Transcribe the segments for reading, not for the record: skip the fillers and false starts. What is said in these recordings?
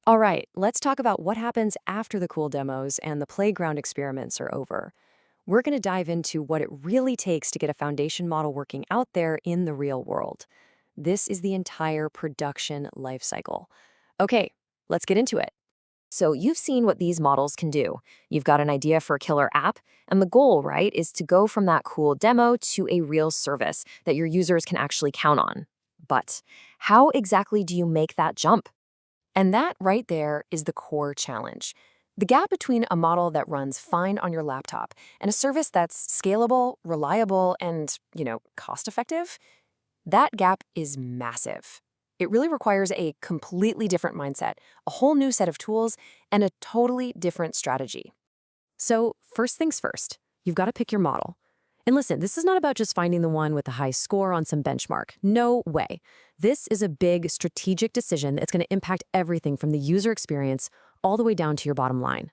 All right, let's talk about what happens after the cool demos and the playground experiments are over. We're going to dive into what it really takes to get a foundation model working out there in the real world. This is the entire production life cycle. Okay, let's get into it. So, you've seen what these models can do. You've got an idea for a killer app, and the goal, right, is to go from that cool demo to a real service that your users can actually count on. But how exactly do you make that jump? And that right there is the core challenge. The gap between a model that runs fine on your laptop and a service that's scalable, reliable, and, cost effective, that gap is massive. It really requires a completely different mindset, a whole new set of tools, and a totally different strategy. So, first things first, you've got to pick your model. And listen, this is not about just finding the one with the high score on some benchmark. No way. This is a big strategic decision that's going to impact everything from the user experience all the way down to your bottom line.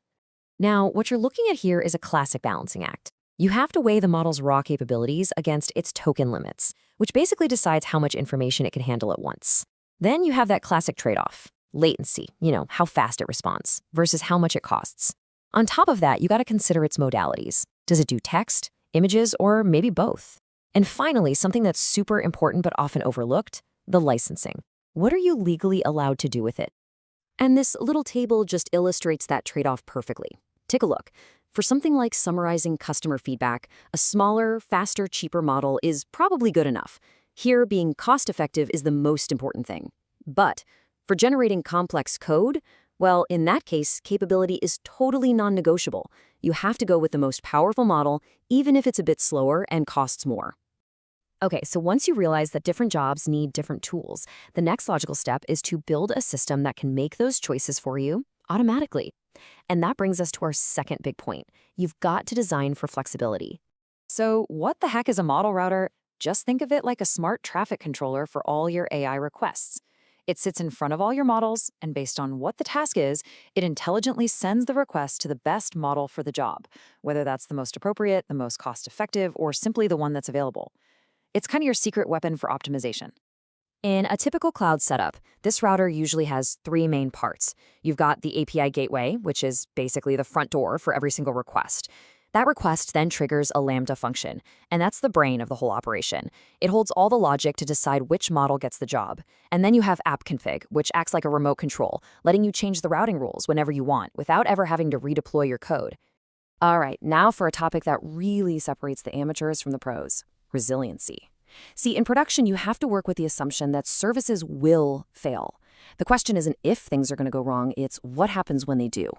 Now, what you're looking at here is a classic balancing act. You have to weigh the model's raw capabilities against its token limits, which basically decides how much information it can handle at once. Then you have that classic trade-off, latency, how fast it responds, versus how much it costs. On top of that, you got to consider its modalities. Does it do text, images, or maybe both? And finally, something that's super important but often overlooked, the licensing. What are you legally allowed to do with it? And this little table just illustrates that trade-off perfectly. Take a look. For something like summarizing customer feedback, a smaller, faster, cheaper model is probably good enough. Here, being cost-effective is the most important thing. But for generating complex code, well, in that case, capability is totally non-negotiable. You have to go with the most powerful model, even if it's a bit slower and costs more. Okay, so once you realize that different jobs need different tools, the next logical step is to build a system that can make those choices for you automatically. And that brings us to our second big point. You've got to design for flexibility. So what the heck is a model router? Just think of it like a smart traffic controller for all your AI requests. It sits in front of all your models, and based on what the task is, it intelligently sends the request to the best model for the job, whether that's the most appropriate, the most cost-effective, or simply the one that's available. It's kind of your secret weapon for optimization. In a typical cloud setup, this router usually has three main parts. You've got the API gateway, which is basically the front door for every single request. That request then triggers a Lambda function, and that's the brain of the whole operation. It holds all the logic to decide which model gets the job. And then you have app config, which acts like a remote control, letting you change the routing rules whenever you want without ever having to redeploy your code. All right, now for a topic that really separates the amateurs from the pros, resiliency. See, in production, you have to work with the assumption that services will fail. The question isn't if things are going to go wrong, it's what happens when they do.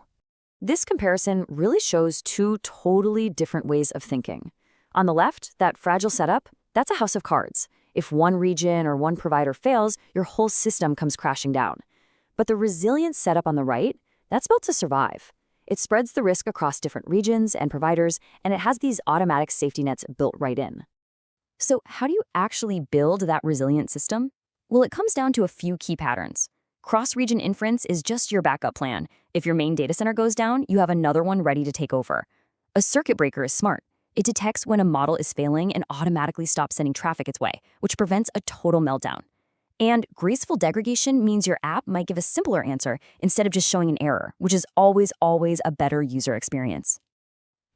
This comparison really shows two totally different ways of thinking. On the left, that fragile setup, that's a house of cards. If one region or one provider fails, your whole system comes crashing down. But the resilient setup on the right, that's built to survive. It spreads the risk across different regions and providers, and it has these automatic safety nets built right in. So how do you actually build that resilient system? Well, it comes down to a few key patterns. Cross-region inference is just your backup plan. If your main data center goes down, you have another one ready to take over. A circuit breaker is smart. It detects when a model is failing and automatically stops sending traffic its way, which prevents a total meltdown. And graceful degradation means your app might give a simpler answer instead of just showing an error, which is always a better user experience.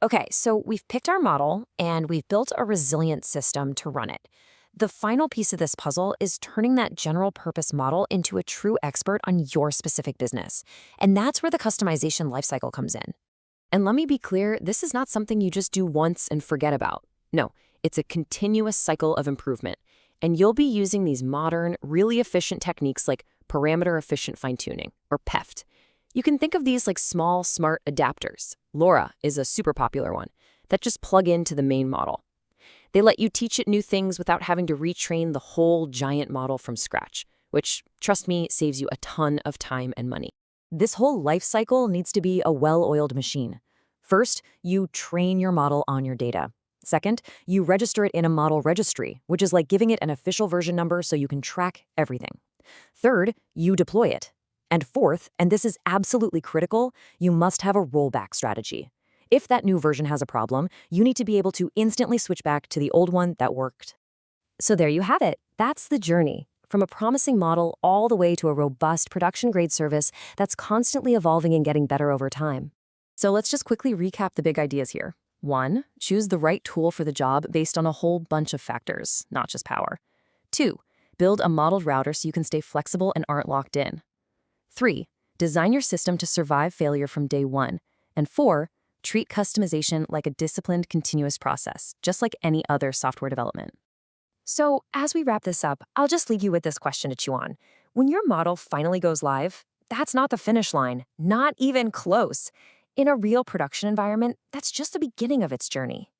Okay, so we've picked our model and we've built a resilient system to run it. The final piece of this puzzle is turning that general purpose model into a true expert on your specific business. And that's where the customization lifecycle comes in. And let me be clear, this is not something you just do once and forget about. No, it's a continuous cycle of improvement. And you'll be using these modern, really efficient techniques like parameter efficient fine-tuning, or PEFT. You can think of these like small, smart adapters. LoRa is a super popular one that just plug into the main model. They let you teach it new things without having to retrain the whole giant model from scratch, which, trust me, saves you a ton of time and money. This whole life cycle needs to be a well-oiled machine. First, you train your model on your data. Second, you register it in a model registry, which is like giving it an official version number so you can track everything. Third, you deploy it. And fourth, and this is absolutely critical, you must have a rollback strategy. If that new version has a problem, you need to be able to instantly switch back to the old one that worked. So there you have it. That's the journey. from a promising model all the way to a robust production-grade service that's constantly evolving and getting better over time. So let's just quickly recap the big ideas here. 1. Choose the right tool for the job based on a whole bunch of factors, not just power. 2. Build a modeled router so you can stay flexible and aren't locked in. 3. Design your system to survive failure from day one. And 4. Treat customization like a disciplined, continuous process, just like any other software development. So, as we wrap this up, I'll just leave you with this question to chew on. When your model finally goes live, that's not the finish line, not even close. In a real production environment, that's just the beginning of its journey.